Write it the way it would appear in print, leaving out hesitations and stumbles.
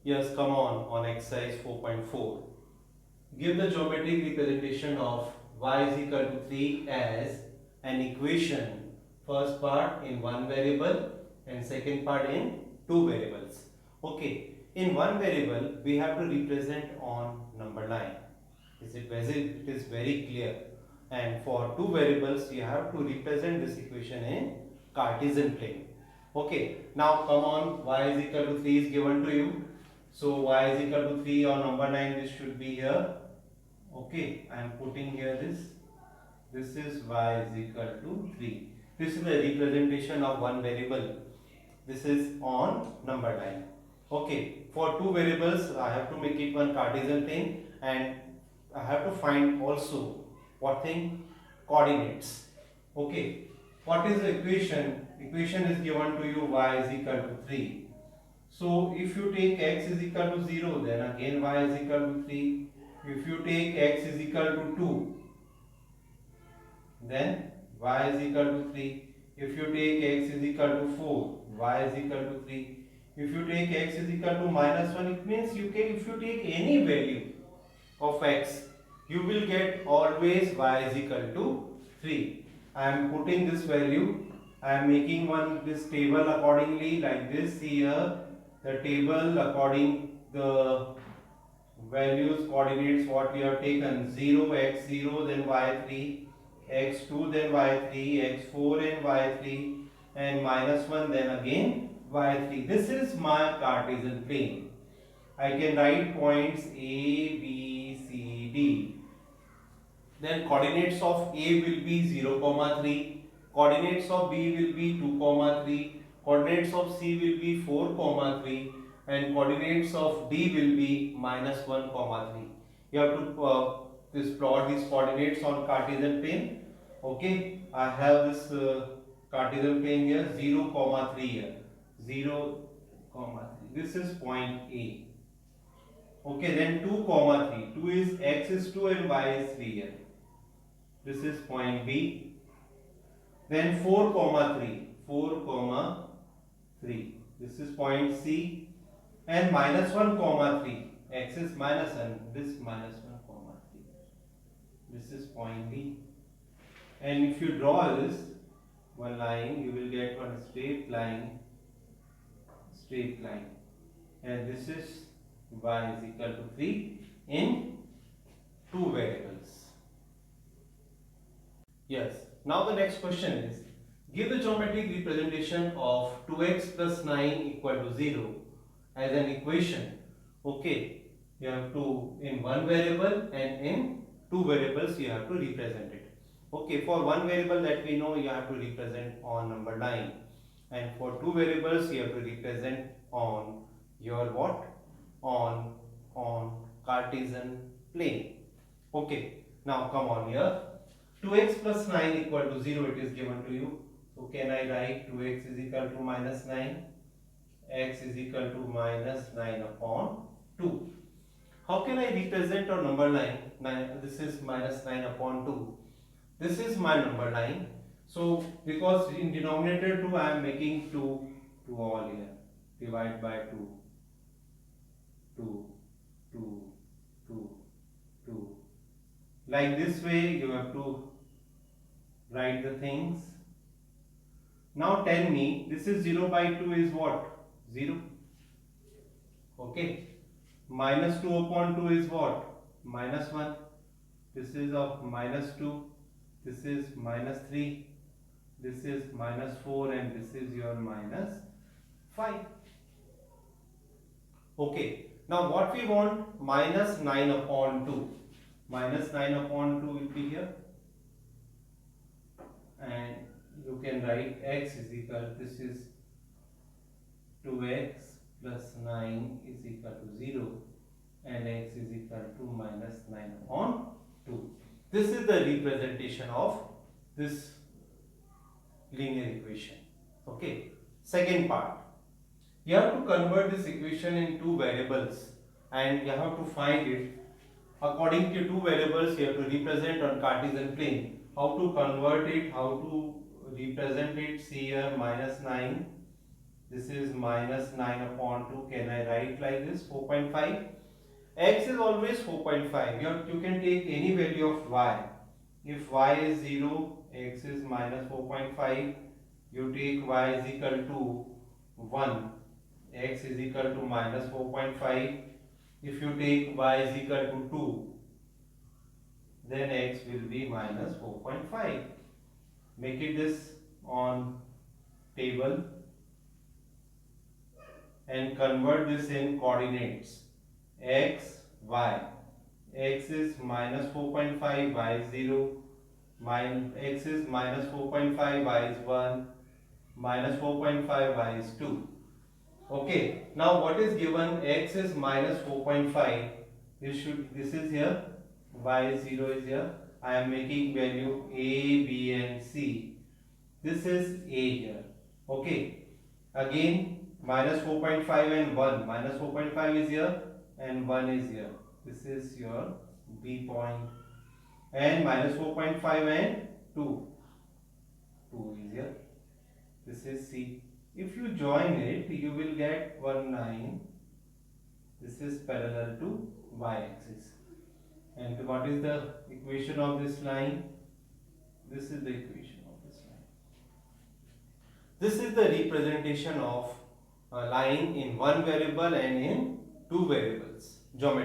Yes, come on exercise 4.4. Give the geometric representation of y is equal to 3 as an equation. First part in one variable and second part in two variables. Okay, in one variable we have to represent on number line. It is very clear. And for two variables you have to represent this equation in Cartesian plane. Okay, now come on, y is equal to 3 is given to you. So y is equal to 3 on number 9, this should be here. Okay, I am putting here this. This is y is equal to 3. This is the representation of one variable. This is on number line. Okay, for two variables I have to make it one Cartesian plane, and I have to find also what thing? Coordinates. Okay, what is the equation? Equation is given to you y is equal to 3. So if you take x is equal to 0, then again y is equal to 3. If you take x is equal to 2, then y is equal to 3. If you take x is equal to 4, y is equal to 3. If you take x is equal to minus 1, it means if you take any value of x, you will get always y is equal to 3. I am putting this value. I am making this table accordingly like this here. The table according the values coordinates what we have taken: 0 x0, then y3, x2, then y3, x4 and y3, and minus 1, then again y3. This is my Cartesian plane. I can write points A, B, C, D. Then coordinates of A will be 0, 3. Coordinates of B will be 2, 3. Coordinates of C will be 4, 3. And coordinates of D will be minus 1, 3. You have to plot these coordinates on Cartesian plane. Okay, I have this Cartesian plane here, 0, 3 here. 0, 3. This is point A. Okay, then 2, 3. 2 is x is 2 and y is 3 here. This is point B. Then 4, 3. 4, 3. This is point C. And minus 1, 3. X is minus and this minus 1, 3. This is point D. And if you draw this one line, you will get one straight line. And this is y is equal to 3 in two variables. Yes. Now the next question is, give the geometric representation of 2x plus 9 equal to 0 as an equation. Okay, you have to in one variable and in two variables you have to represent it. Okay, for one variable that we know you have to represent on number line, and for two variables you have to represent on your what? On Cartesian plane. Okay, now come on here. 2x plus 9 equal to 0 it is given to you. So can I write 2x is equal to minus 9, x is equal to minus 9 upon 2. How can I represent on number line? This is minus 9 upon 2. This is my number line. So because in denominator 2 I am making 2 all here. Divide by 2. 2, 2, 2, 2. Like this way you have to write the things. Now tell me, this is 0 by 2 is what? 0. Okay. Minus 2 upon 2 is what? Minus 1. This is of minus 2. This is minus 3. This is minus 4 and this is your minus 5. Okay. Now what we want? Minus 9 upon 2. Minus 9 upon 2 will be here. And you can write x is equal, this is 2x plus 9 is equal to 0 and x is equal to minus 9 upon 2. This is the representation of this linear equation. Okay. Second part. You have to convert this equation in two variables and you have to find it. According to two variables you have to represent on Cartesian plane. How to convert it, how to represent it? See here, minus 9 This is minus 9 upon 2. Can I write like this? 4.5. X is always 4.5. You can take any value of y. If y is 0, x is minus 4.5. You take y is equal to 1. X is equal to minus 4.5. If you take y is equal to 2, then x will be minus 4.5. Make it this on table and convert this in coordinates. X, y. X is minus 4.5, y is 0. X is minus 4.5, y is 1. Minus 4.5, y is 2. Okay, now what is given? X is minus 4.5. This is here. Y is 0 is here. I am making value A, B and C. This is A here. Okay. Again minus 4.5 and 1. Minus 4.5 is here and 1 is here. This is your B point. And minus 4.5 and 2. 2 is here. This is C. If you join it, you will get 1, 9. This is parallel to y-axis. And what is the equation of this line? This is the equation of this line. This is the representation of a line in one variable and in two variables. Geometry.